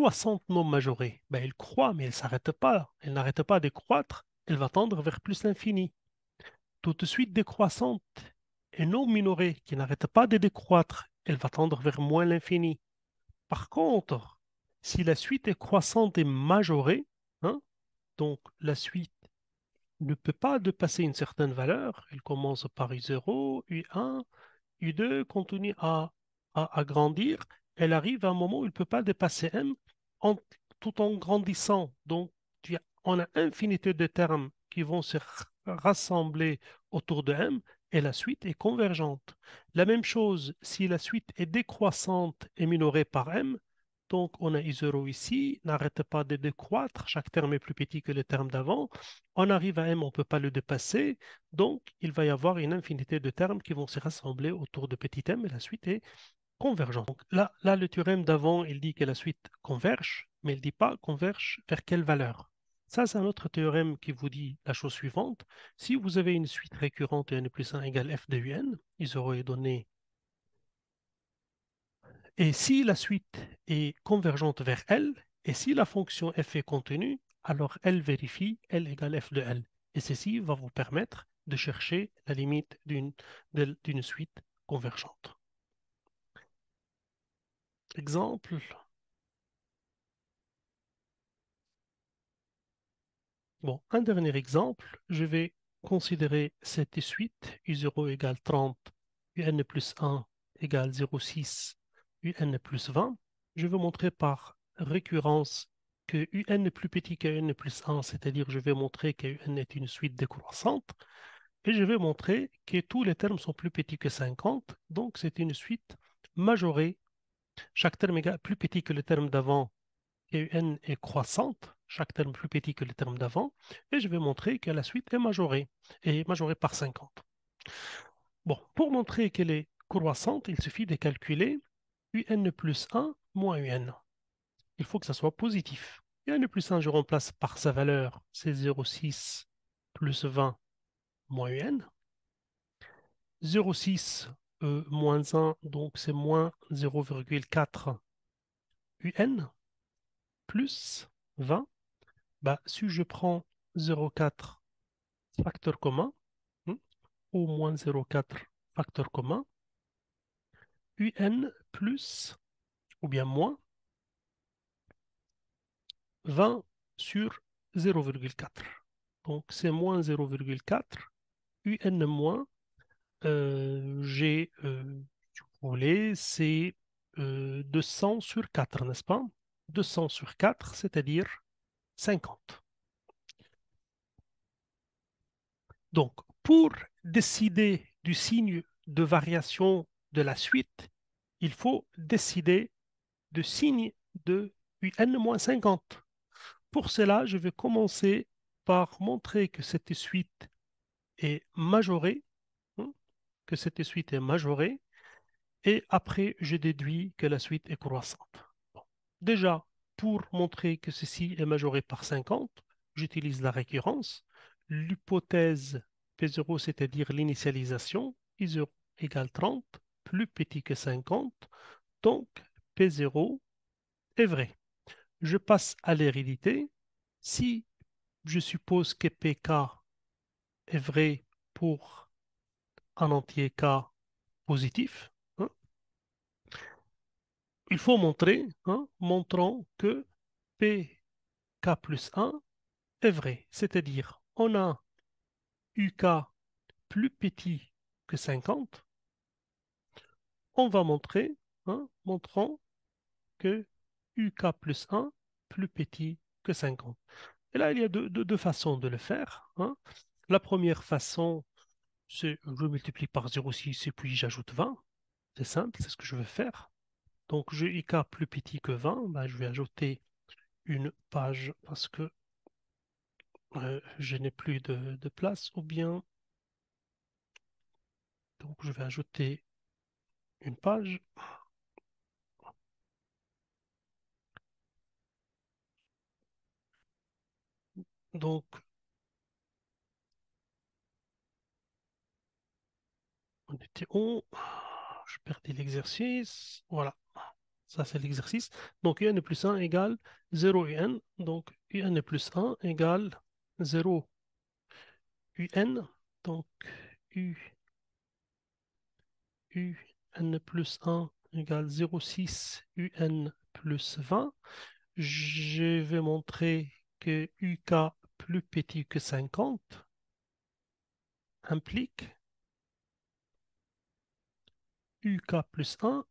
croissante non majorée, ben, elle croît, mais elle ne s'arrête pas. Elle n'arrête pas de croître, elle va tendre vers plus l'infini. Tout de suite décroissante et non minorée, qui n'arrête pas de décroître, elle va tendre vers moins l'infini. Par contre, si la suite est croissante et majorée, hein, donc la suite ne peut pas dépasser une certaine valeur, elle commence par U0, U1, U2 continue à grandir, elle arrive à un moment où elle ne peut pas dépasser M en- tout en grandissant. Donc, on a infinité de termes qui vont se rassembler autour de M et la suite est convergente. La même chose, si la suite est décroissante et minorée par M, donc on a I0 ici, n'arrête pas de décroître, chaque terme est plus petit que le terme d'avant. On arrive à M, on ne peut pas le dépasser, donc il va y avoir une infinité de termes qui vont se rassembler autour de petit m et la suite est convergente. Donc là, le théorème d'avant, il dit que la suite converge, mais il ne dit pas converge vers quelle valeur. Ça, c'est un autre théorème qui vous dit la chose suivante. Si vous avez une suite récurrente et n plus 1 égale f de un, I0 est donné. Et si la suite est convergente vers L, et si la fonction f est continue, alors L vérifie L égale f de L. Et ceci va vous permettre de chercher la limite d'une suite convergente. Exemple. Bon, un dernier exemple. Je vais considérer cette suite U0 égale 30, UN plus 1 égale 0,6, UN plus 20. Je vais montrer par récurrence que UN est plus petit que UN plus 1, c'est-à-dire je vais montrer que UN est une suite décroissante. Et je vais montrer que tous les termes sont plus petits que 50, donc c'est une suite majorée. Chaque terme est plus petit que le terme d'avant et n est croissante, chaque terme plus petit que le terme d'avant, et je vais montrer que la suite est majorée par 50. Bon, pour montrer qu'elle est croissante, il suffit de calculer un plus 1 moins un. Il faut que ça soit positif. Un plus 1, je remplace par sa valeur, c'est 0,6 plus 20 moins un. 0,6 moins 1, donc c'est moins 0,4 un plus 20. Bah, si je prends 0,4 facteur commun, hmm, ou moins 0,4 facteur commun, un plus, ou bien moins, 20 sur 0,4. Donc c'est moins 0,4, un moins, si vous voulez, c'est 200 sur 4, n'est-ce pas? 200 sur 4, c'est-à-dire 50. Donc, pour décider du signe de variation de la suite, il faut décider du signe de un-50. Pour cela, je vais commencer par montrer que cette suite est majorée, hein, que cette suite est majorée, et après, je déduis que la suite est croissante. Bon. Déjà, pour montrer que ceci est majoré par 50, j'utilise la récurrence. L'hypothèse P0, c'est-à-dire l'initialisation, I0 égale 30, plus petit que 50, donc P0 est vrai. Je passe à l'hérédité. Si je suppose que PK est vrai pour un entier K positif, hein, il faut montrer, hein, montrons que PK plus 1 est vrai. C'est-à-dire, on a UK plus petit que 50, on va montrer, hein, montrons que UK plus 1 plus petit que 50. Et là, il y a deux façons de le faire, hein. La première façon, c'est je multiplie par 0,6 et puis j'ajoute 20. C'est simple, c'est ce que je vais faire. Donc, je IK plus petit que 20, ben, je vais ajouter une page parce que je n'ai plus de place, ou bien, donc je vais ajouter une page. Donc, on était où? Je perdais l'exercice. Voilà, Ça, c'est l'exercice. Donc, un plus 1 égale 0 un. Donc, un plus 1 égale 0 un. Donc, u, un plus 1 égale 0,6 un plus 20. Je vais montrer que UK plus petit que 50 implique UK plus 1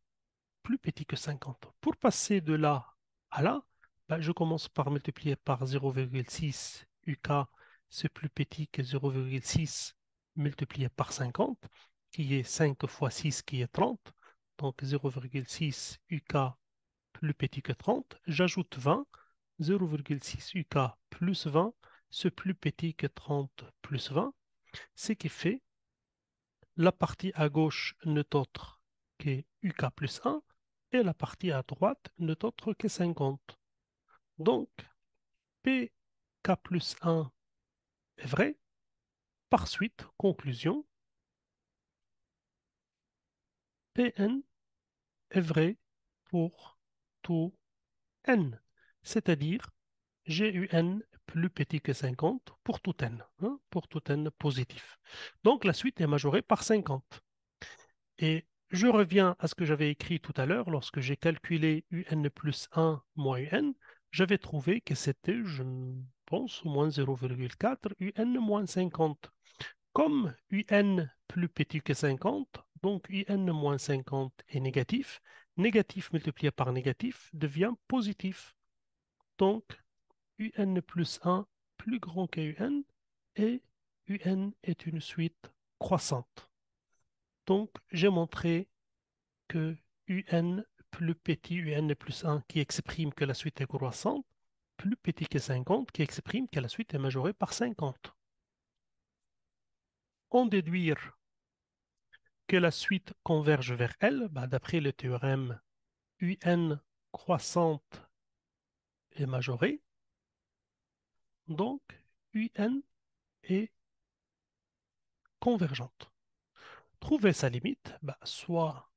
plus petit que 50. Pour passer de là à là, ben, je commence par multiplier par 0,6 UK, c'est plus petit que 0,6 multiplié par 50, qui est 5 fois 6, qui est 30. Donc 0,6 UK plus petit que 30. J'ajoute 20, 0,6 UK plus 20, c'est plus petit que 30 plus 20, ce qui fait la partie à gauche n'est autre que UK plus 1 et la partie à droite n'est autre que 50. Donc, PK plus 1 est vrai. Par suite, conclusion, Pn est vrai pour tout n, c'est-à-dire GUN plus petit que 50 pour tout n, hein, pour tout n positif. Donc, la suite est majorée par 50. Et je reviens à ce que j'avais écrit tout à l'heure, lorsque j'ai calculé UN plus 1 moins UN, j'avais trouvé que c'était, je pense, moins 0,4 UN moins 50. Comme UN plus petit que 50, donc UN moins 50 est négatif, négatif multiplié par négatif devient positif. Donc UN plus 1 plus grand que UN et UN est une suite croissante. Donc j'ai montré que UN plus petit, UN plus 1 qui exprime que la suite est croissante, plus petit que 50 qui exprime que la suite est majorée par 50. On déduire que la suite converge vers L, bah, d'après le théorème UN croissante est majorée, donc UN est convergente. Trouver sa limite, bah, soit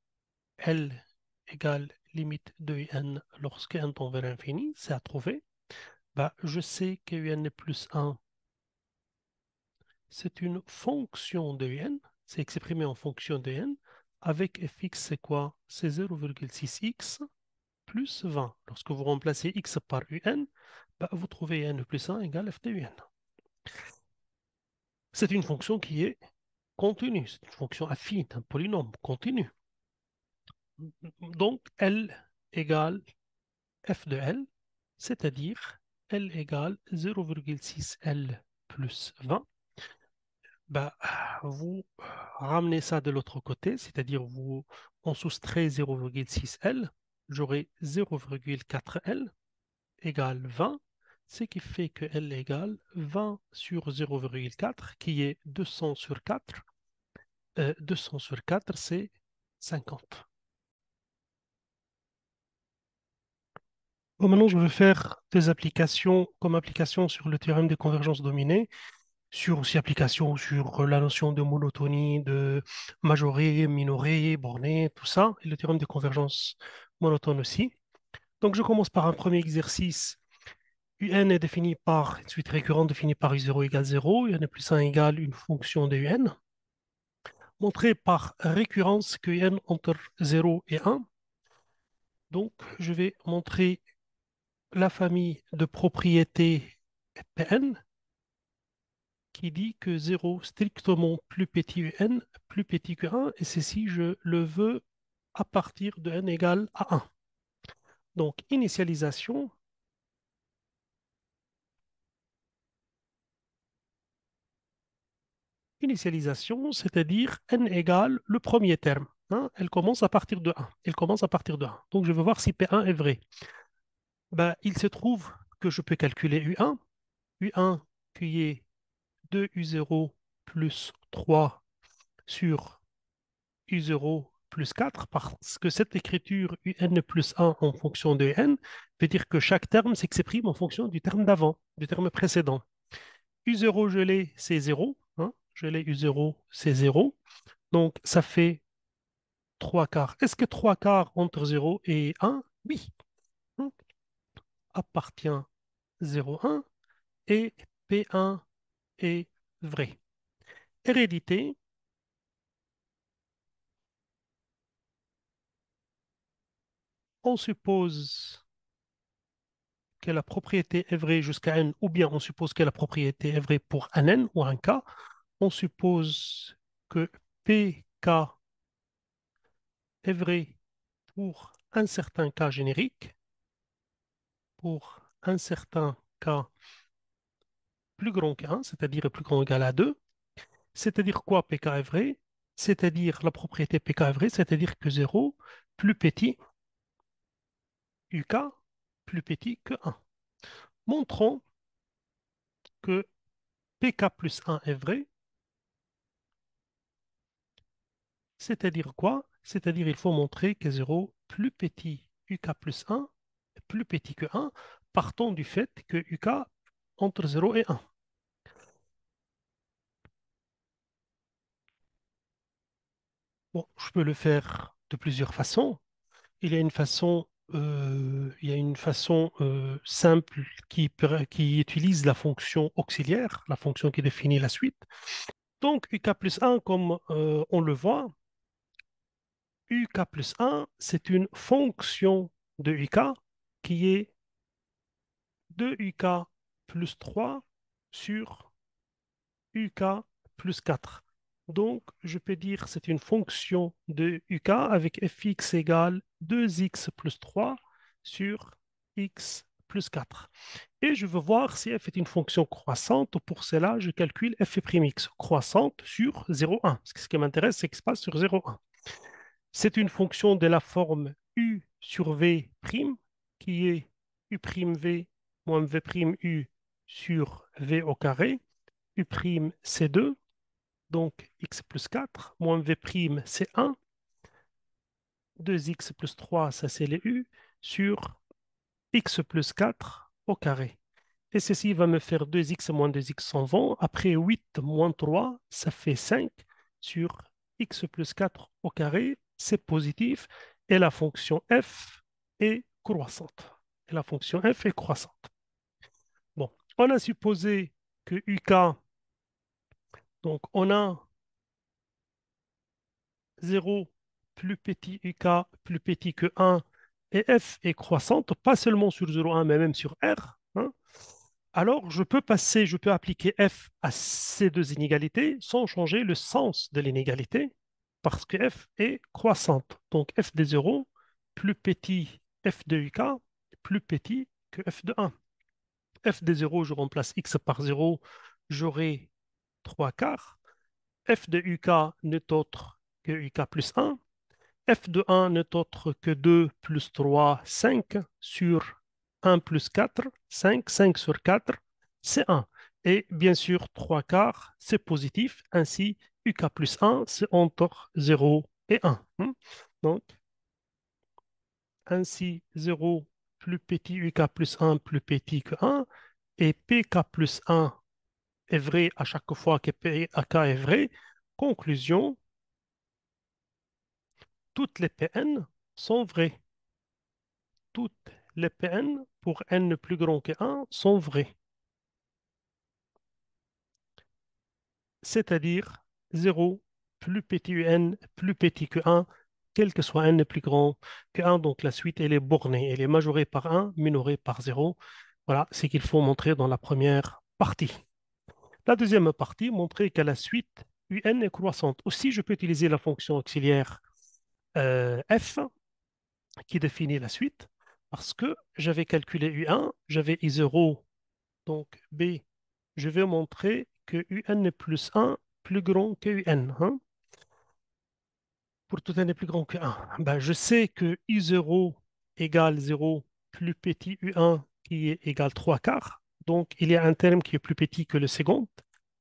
L égale limite de UN lorsque n tend vers l'infini, c'est à trouver. Bah, je sais que UN plus 1, c'est une fonction de n, c'est exprimé en fonction de n, avec fx, c'est quoi? C'est 0,6x plus 20. Lorsque vous remplacez x par un, bah, vous trouvez n plus 1 égale f de un. C'est une fonction qui est continue, c'est une fonction affine, un polynôme continu. Donc, L égale f de L, c'est-à-dire L égale 0,6L plus 20. Bah, vous ramenez ça de l'autre côté, c'est-à-dire vous en soustrait 0,6L, j'aurai 0,4L égale 20, ce qui fait que L égale 20 sur 0,4, qui est 200 sur 4. 200 sur 4, c'est 50. Bon, maintenant, je vais faire des applications comme application sur le théorème des convergences dominées, sur aussi application sur la notion de monotonie, de majoré, minoré, borné, tout ça, et le théorème de convergence monotone aussi. Donc je commence par un premier exercice. UN est défini par une suite récurrente définie par U0 égale 0, UN plus 1 égale une fonction de UN, montré par récurrence que UN entre 0 et 1. Donc je vais montrer la famille de propriétés Pn qui dit que 0 strictement plus petit que n, plus petit que 1, et ceci, je le veux à partir de n égale à 1. Donc, initialisation, c'est-à-dire n égale le premier terme, hein, elle commence à partir de 1. Elle commence à partir de 1. Donc, je veux voir si P1 est vrai. Ben, il se trouve que je peux calculer U1. U1 qui est 2U0 plus 3 sur U0 plus 4 parce que cette écriture UN plus 1 en fonction de n veut dire que chaque terme s'exprime en fonction du terme d'avant, du terme précédent. U0, je l'ai, c'est 0. Hein, je l'ai U0, c'est 0. Donc, ça fait 3 quarts. Est-ce que 3 quarts entre 0 et 1 oui, hein, appartient 0,1 et P1 est vrai. Hérédité, on suppose que la propriété est vraie jusqu'à n, ou bien on suppose que la propriété est vraie pour un n ou un k. On suppose que Pk est vrai pour un certain cas générique, pour un certain cas plus grand qu'un, c'est-à-dire plus grand ou égal à 2. C'est-à-dire quoi Pk est vrai? C'est-à-dire la propriété Pk est vraie, c'est-à-dire que 0 plus petit, Uk plus petit que 1. Montrons que Pk plus 1 est vrai, c'est-à-dire quoi? C'est-à-dire il faut montrer que 0 plus petit Uk plus 1 est plus petit que 1, partant du fait que Uk entre 0 et 1. Bon, je peux le faire de plusieurs façons. Il y a une façon simple qui utilise la fonction auxiliaire, la fonction qui définit la suite. Donc, UK plus 1, comme on le voit, UK plus 1, c'est une fonction de UK qui est de UK plus 3 sur UK plus 4. Donc, je peux dire que c'est une fonction de UK avec fx égale 2x plus 3 sur x plus 4. Et je veux voir si f est une fonction croissante. Pour cela, je calcule f'(x) croissante sur 0,1. Ce qui m'intéresse, c'est qu'il se passe sur 0,1. C'est une fonction de la forme u sur v' qui est u'v moins v' sur v au carré. U', c'est 2, donc x plus 4, moins v', c'est 1. 2x plus 3, ça c'est les u, sur x plus 4 au carré. Et ceci va me faire 2x moins 2x s'en vont. Après 8 moins 3, ça fait 5 sur x plus 4 au carré. C'est positif. Et la fonction f est croissante. Et la fonction f est croissante. Bon, on a supposé que uk, donc on a 0 plus petit uk plus petit que 1 et f est croissante, pas seulement sur 0,1 mais même sur r, hein. Alors je peux appliquer f à ces deux inégalités sans changer le sens de l'inégalité parce que f est croissante. Donc f de 0 plus petit f de uk plus petit que f de 1. F de 0, je remplace x par 0, j'aurai 3 quarts. F de uk n'est autre que uk plus 1. F de 1 n'est autre que 2 plus 3, 5 sur 1 plus 4, 5, 5 sur 4, c'est 1. Et bien sûr, 3 quarts, c'est positif. Ainsi, UK plus 1, c'est entre 0 et 1. Donc, ainsi, 0 plus petit, UK plus 1 plus petit que 1. Et PK plus 1 est vrai à chaque fois que PK est vrai. Conclusion, toutes les PN sont vraies. Toutes les Pn pour n plus grand que 1 sont vraies, c'est-à-dire 0 plus petit un plus petit que 1, quel que soit n plus grand que 1. Donc la suite, elle est bornée, elle est majorée par 1, minorée par 0. Voilà ce qu'il faut montrer dans la première partie. La deuxième partie, montrer qu'à la suite, un est croissante. Aussi, je peux utiliser la fonction auxiliaire f qui définit la suite parce que j'avais calculé u1, j'avais i0. Donc, B, je vais montrer que UN plus 1 plus grand que UN, hein. Pour tout n est plus grand que 1. Ben, je sais que I0 égale 0 plus petit U1 qui est égal 3 quarts. Donc, il y a un terme qui est plus petit que le second.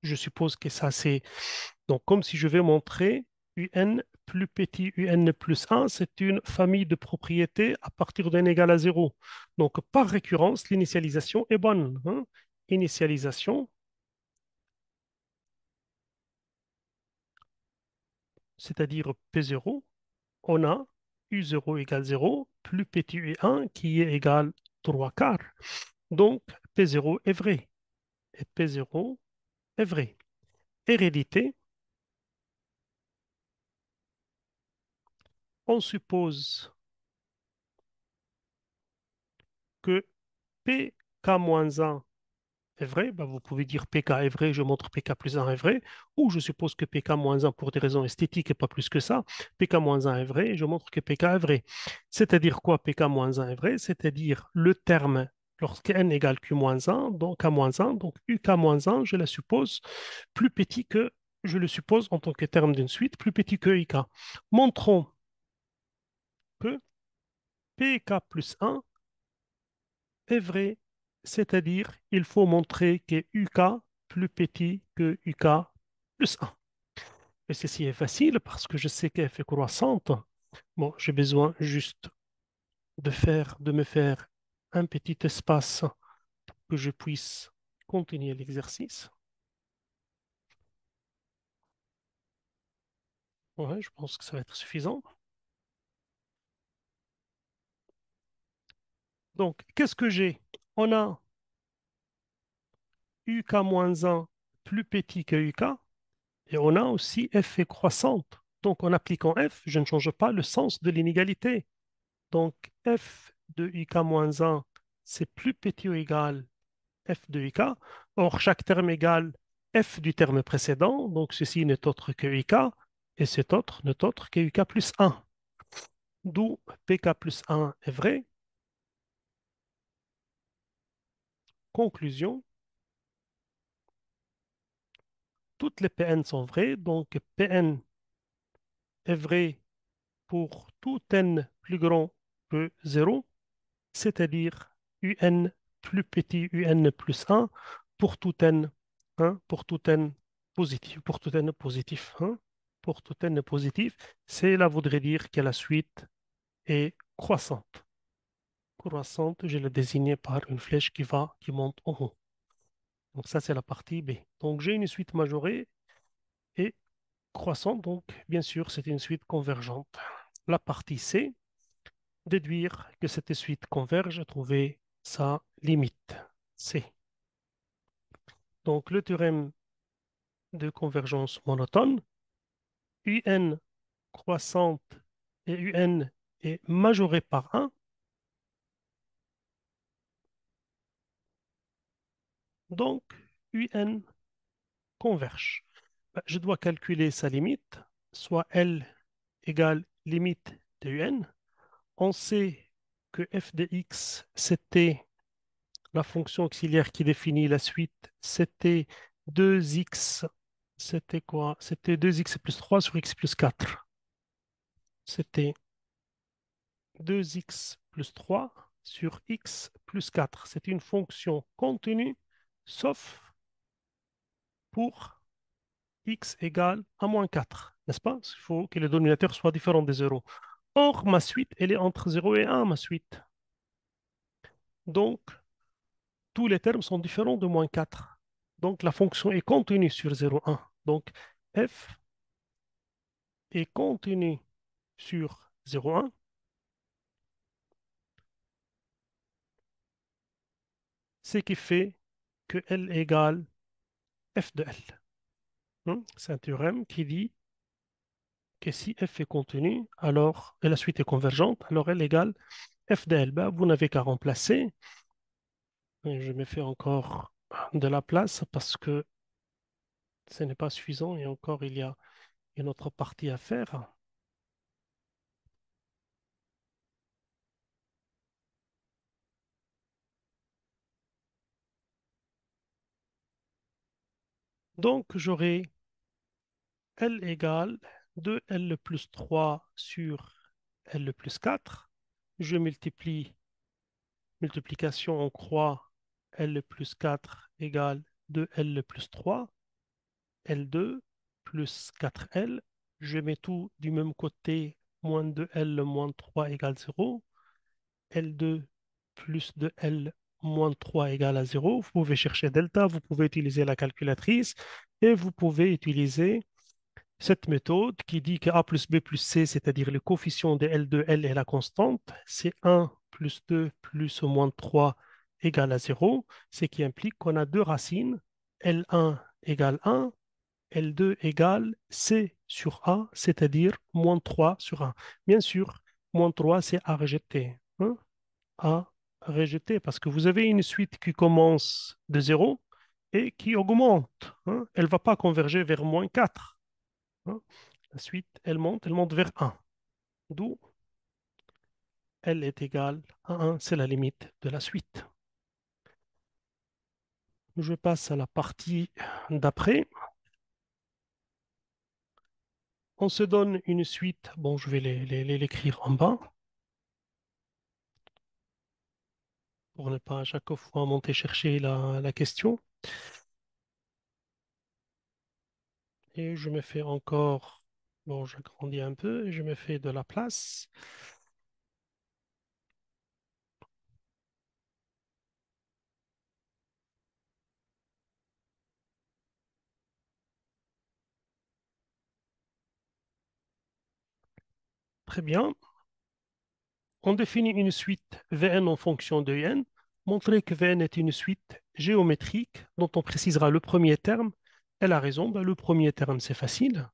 Je suppose que ça, c'est... Donc, comme si je vais montrer UN plus petit UN plus 1, c'est une famille de propriétés à partir d'un égal à 0. Donc, par récurrence, l'initialisation est bonne, hein. Initialisation, c'est-à-dire P0, on a U0 égale 0, plus petit U1 qui est égal 3 quarts. Donc, P0 est vrai. Et P0 est vrai. Hérédité, on suppose que PK-1 est vrai, ben vous pouvez dire PK est vrai, je montre PK plus 1 est vrai, ou je suppose que PK moins 1 pour des raisons esthétiques et pas plus que ça, PK moins 1 est vrai, et je montre que PK est vrai. C'est-à-dire quoi PK moins 1 est vrai? C'est-à-dire le terme lorsque n égale Q moins 1, donc K moins 1, donc UK moins 1, je la suppose plus petit que, je le suppose en tant que terme d'une suite, plus petit que UK. Montrons que PK plus 1 est vrai, c'est-à-dire il faut montrer que UK plus petit que UK plus 1. Et ceci est facile parce que je sais qu'elle fait croissante. Bon, j'ai besoin juste de me faire un petit espace que je puisse continuer l'exercice. Ouais, je pense que ça va être suffisant. Donc, qu'est-ce que j'ai? On a UK-1 plus petit que UK et on a aussi F est croissante. Donc, en appliquant F, je ne change pas le sens de l'inégalité. Donc, F de UK-1, c'est plus petit ou égal f de ik. Or, chaque terme égale f du terme précédent, donc ceci n'est autre que ik, et cet autre n'est autre que uk plus 1. D'où pk plus 1 est vrai. Conclusion, toutes les Pn sont vraies, donc Pn est vrai pour tout n plus grand que 0, c'est-à-dire un plus petit un plus 1 pour tout n, hein, pour tout n positif, pour tout n positif, hein, pour tout n positif, cela voudrait dire que la suite est croissante. Croissante, je l'ai désignée par une flèche qui monte en haut. Donc ça, c'est la partie B. Donc j'ai une suite majorée et croissante, donc bien sûr, c'est une suite convergente. La partie C, déduire que cette suite converge, trouver sa limite. C. Donc le théorème de convergence monotone, UN croissante et UN est majoré par 1, donc UN converge. Ben, je dois calculer sa limite, soit L égale limite de UN. On sait que f de x, c'était la fonction auxiliaire qui définit la suite, c'était 2x, c'était quoi? C'était 2x plus 3 sur x plus 4. C'était 2x plus 3 sur x plus 4. C'est une fonction continue, sauf pour x égale à moins 4, n'est-ce pas? Il faut que le dénominateur soit différent des 0. Or, ma suite, elle est entre 0 et 1, ma suite. Donc, tous les termes sont différents de moins 4. Donc, la fonction est continue sur 0, 1. Donc, f est continue sur 0, 1, ce qui fait que L égale f de L. C'est un théorème qui dit que si f est continu, alors, et la suite est convergente, alors L égale f de L. Ben, vous n'avez qu'à remplacer. Et je me fais encore de la place parce que ce n'est pas suffisant et encore il y a une autre partie à faire. Donc, j'aurai L égale 2L plus 3 sur L plus 4. Je multiplie, multiplication en croix, L plus 4 égale 2L plus 3, L2 plus 4L. Je mets tout du même côté, moins 2L moins 3 égale 0. L2 plus 2L moins 3 égale à 0. Vous pouvez chercher delta, vous pouvez utiliser la calculatrice et vous pouvez utiliser Cette méthode qui dit que A plus B plus C, c'est-à-dire le coefficient de L2, L est la constante, c'est 1 plus 2 plus ou moins 3 égale à 0, ce qui implique qu'on a deux racines, L1 égale 1, L2 égale C sur A, c'est-à-dire moins 3 sur 1. Bien sûr, moins 3, c'est à rejeter, hein. À rejeter, parce que vous avez une suite qui commence de 0 et qui augmente, hein. Elle ne va pas converger vers moins 4, hein. La suite, elle monte vers 1. D'où L est égale à 1, c'est la limite de la suite. Je passe à la partie d'après. On se donne une suite, bon, je vais l'écrire en bas pour ne pas à chaque fois monter chercher la question. Et je me fais encore, bon, j'agrandis un peu et je me fais de la place. Très bien. On définit une suite Vn en fonction de n. Montrer que Vn est une suite géométrique dont on précisera le premier terme. Elle a raison, ben, le premier terme c'est facile.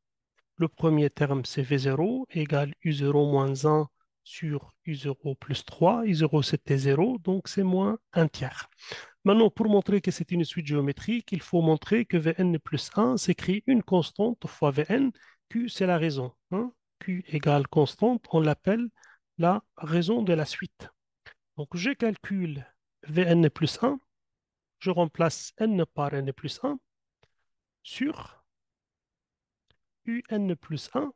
Le premier terme c'est V0 égale U0 moins 1 sur U0 plus 3. U0 c'était 0, donc c'est moins un tiers. Maintenant, pour montrer que c'est une suite géométrique, il faut montrer que Vn plus 1 s'écrit une constante fois Vn. Q, c'est la raison, hein. Q égale constante, on l'appelle la raison de la suite. Donc, je calcule Vn plus 1, je remplace n par n plus 1 sur Un plus 1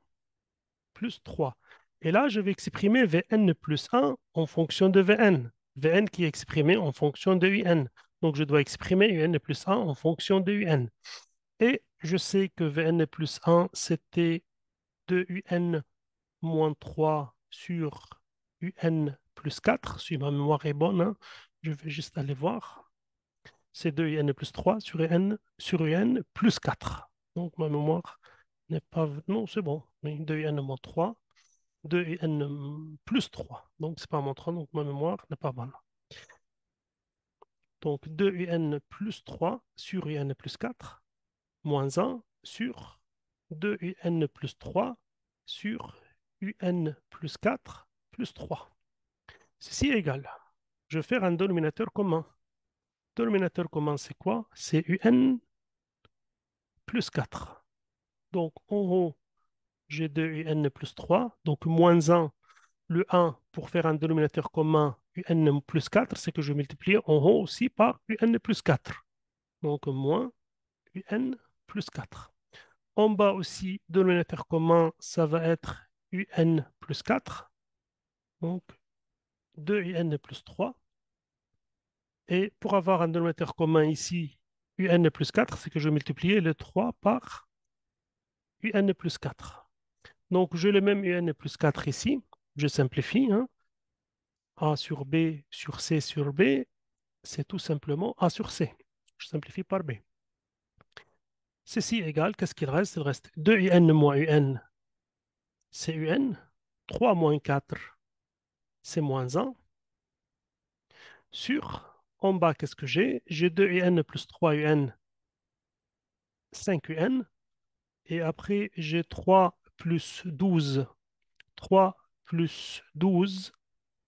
plus 3. Et là, je vais exprimer Vn plus 1 en fonction de Vn. Vn qui est exprimé en fonction de Un. Donc, je dois exprimer Un plus 1 en fonction de Un. Et je sais que Vn plus 1, c'était 2Un moins 3 sur Un plus 4, si ma mémoire est bonne, hein. Je vais juste aller voir. C'est 2Un plus 3 sur Un plus 4. Donc ma mémoire n'est pas... Non, c'est bon. Mais 2Un moins 3, 2Un plus 3. Donc c'est pas moins 3, donc ma mémoire n'est pas bonne. Donc 2Un plus 3 sur Un plus 4 moins 1 sur 2Un plus 3 sur Un plus 4 plus 3. Ceci est égal. Je vais faire un dénominateur commun. Dénominateur commun, c'est quoi? C'est Un plus 4. Donc en haut, j'ai 2Un plus 3. Donc moins 1, le 1 pour faire un dénominateur commun Un plus 4, c'est que je multiplie en haut aussi par Un plus 4. Donc moins Un plus 4. En bas aussi, dénominateur commun, ça va être Un plus 4. Donc 2Un plus 3. Et pour avoir un dénominateur commun ici, Un plus 4, c'est que je multiplie le 3 par Un plus 4. Donc j'ai le même Un plus 4 ici. Je simplifie, hein. A sur B sur C sur B, c'est tout simplement A sur C. Je simplifie par B. Ceci égale, qu'est-ce qu'il reste? Il reste 2Un moins Un, c'est Un. 3 moins 4, c'est moins 1. Sur, en bas, qu'est-ce que j'ai? J'ai 2Un plus 3Un, 5Un. Et après, j'ai 3 plus 12. 3 plus 12,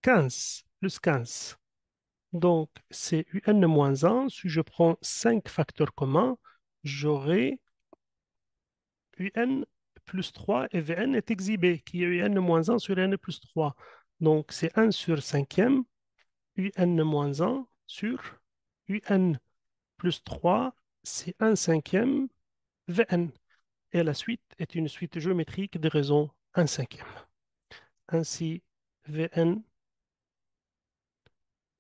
15, plus 15. Donc, c'est Un moins 1. Si je prends 5 facteurs communs, j'aurai Un plus 3 et Vn est exhibé, qui est Un moins 1 sur Un plus 3. Donc, c'est 1 sur 5e, Un moins 1 sur Un plus 3, c'est 1 cinquième Vn. Et la suite est une suite géométrique de raisons 1 cinquième. Ainsi, Vn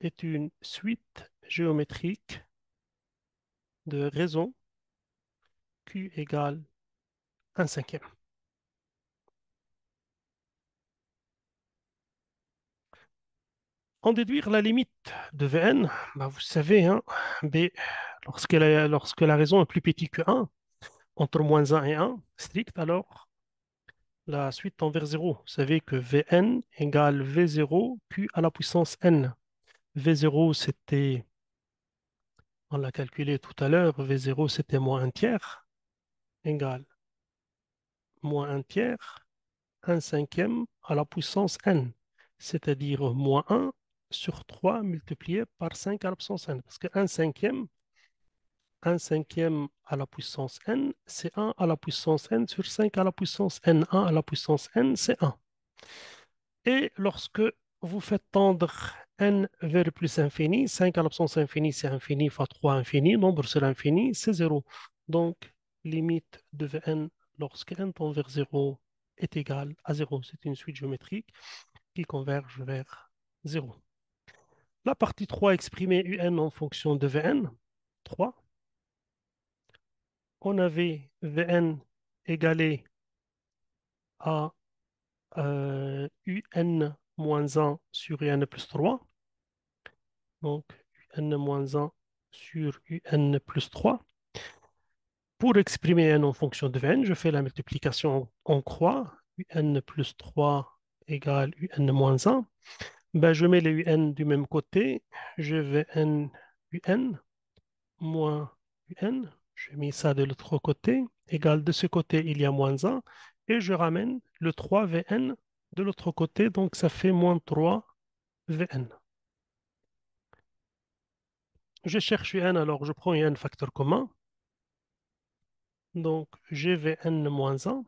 est une suite géométrique de raisons Q égale 1 cinquième. En déduire la limite de Vn, bah vous savez, hein, B, lorsque la raison est plus petite que 1, entre moins 1 et 1, strict, alors la suite tend vers 0. Vous savez que Vn égale V0 Q à la puissance n. V0, c'était, on l'a calculé tout à l'heure, V0, c'était moins un tiers, égale moins un tiers, un cinquième à la puissance n, c'est-à-dire moins 1 sur 3 multiplié par 5 à la puissance n. Parce que un cinquième à la puissance n, c'est 1 à la puissance n sur 5 à la puissance n. 1 à la puissance n, c'est 1. Et lorsque vous faites tendre n vers le plus infini, 5 à la puissance infinie, c'est infini fois 3 infini, nombre sur l'infini, c'est 0. Donc, limite de Vn lorsque n tend vers 0 est égale à 0. C'est une suite géométrique qui converge vers 0. La partie 3 exprimée un en fonction de Vn, 3. On avait Vn égalé à un moins 1 sur un plus 3. Donc un moins 1 sur un plus 3. Pour exprimer n en fonction de Vn, je fais la multiplication en croix. Un plus 3 égale un moins 1. Ben, je mets les un du même côté. Je vais un moins un. Je mets ça de l'autre côté. Égal de ce côté, il y a moins 1. Et je ramène le 3Vn de l'autre côté. Donc ça fait moins 3Vn. Je cherche un, alors je prends un facteur commun. Donc GVN moins 1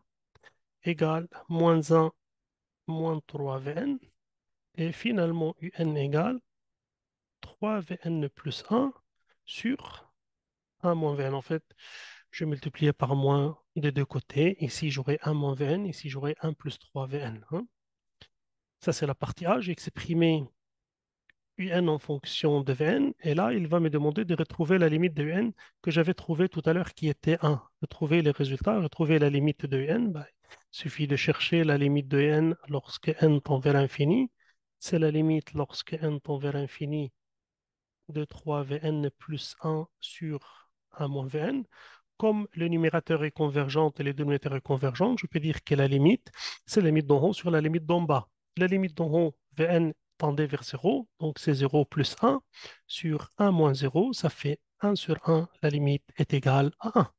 égale moins 1 moins 3Vn. Et finalement, UN égale 3Vn plus 1 sur 1 moins Vn. En fait, je multiplie par moins des deux côtés. Ici, j'aurai 1 moins Vn. Ici, j'aurai 1 plus 3Vn. Ça, c'est la partie A. J'ai exprimé un en fonction de Vn. Et là, il va me demander de retrouver la limite de un que j'avais trouvé tout à l'heure qui était 1. Retrouver les résultats, retrouver la limite de un. Bah, il suffit de chercher la limite de n lorsque n tend vers l'infini. C'est la limite lorsque n tend vers l'infini de 3Vn plus 1 sur 1 moins Vn. Comme le numérateur est convergent et les dénominateurs est convergent, je peux dire que la limite, c'est la limite d'en haut sur la limite d'en bas. La limite d'en haut, Vn tendait vers 0, donc c'est 0 plus 1 sur 1 moins 0, ça fait 1 sur 1, la limite est égale à 1.